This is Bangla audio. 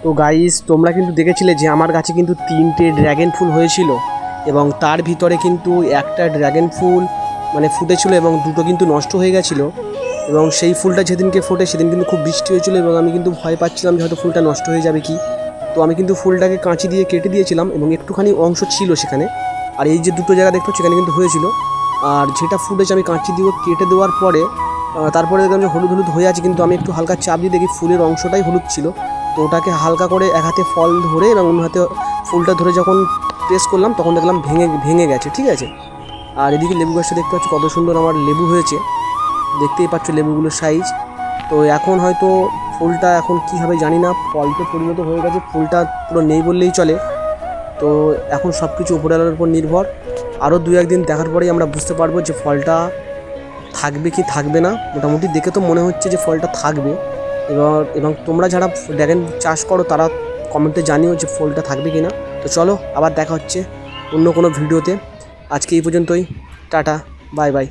তো গাইস তোমরা কিন্তু দেখেছিলে যে আমার গাছে কিন্তু 3টে ড্র্যাগন ফুল হয়েছিল এবং তার ভিতরে কিন্তু একটা ড্র্যাগন ফুল মানে ফুটেছিল এবং 2টো কিন্তু নষ্ট হয়ে গেছিলো। এবং সেই ফুলটা যেদিনকে ফোটে সেদিন কিন্তু খুব বৃষ্টি হয়েছিল এবং আমি কিন্তু ভয় পাচ্ছিলাম যে হয়তো ফুলটা নষ্ট হয়ে যাবে কি। তো আমি কিন্তু ফুলটাকে কাঁচি দিয়ে কেটে দিয়েছিলাম এবং একটুখানি অংশ ছিল সেখানে। আর এই যে 2টো জায়গা দেখতে সেখানে কিন্তু হয়েছিল। আর যেটা ফুটেছে আমি কাঁচি দিয়ে কেটে দেওয়ার পরে তারপরে দেখলাম যে হলুদ হলুদ হয়ে আছে, কিন্তু আমি একটু হালকা চাপ দিয়ে দেখি ফুলের অংশটাই হলুদ ছিল। তো ওটাকে হালকা করে এক হাতে ফল ধরে এবং অন্য হাতে ফুলটা ধরে যখন প্রেস করলাম তখন দেখলাম ভেঙে গেছে। ঠিক আছে। আর এদিকে লেবু গাছটা দেখতে পাচ্ছ কত সুন্দর আমার লেবু হয়েছে, দেখতেই পাচ্ছ লেবুগুলোর সাইজ। তো এখন হয়তো ফুলটা এখন কী হবে জানি না, ফলতে পরিণত হয়ে গেছে, ফুলটা পুরো নেই বললেই চলে। তো এখন সব কিছু উপরওয়ালার উপর নির্ভর। আরও 2-1 দিন দেখার পরেই আমরা বুঝতে পারবো যে ফলটা থাকবে কি থাকবে না। মোটামুটি দেখে তো মনে হচ্ছে যে ফলটা থাকবে। এবং তোমরা যারা ড্র্যাগন চাষ করো তারা কমেন্টে জানিও যে ফলটা থাকবে কি না। তো চলো আবার দেখা হচ্ছে অন্য কোনো ভিডিওতে। আজকে এই পর্যন্তই, টাটা, বাই বাই।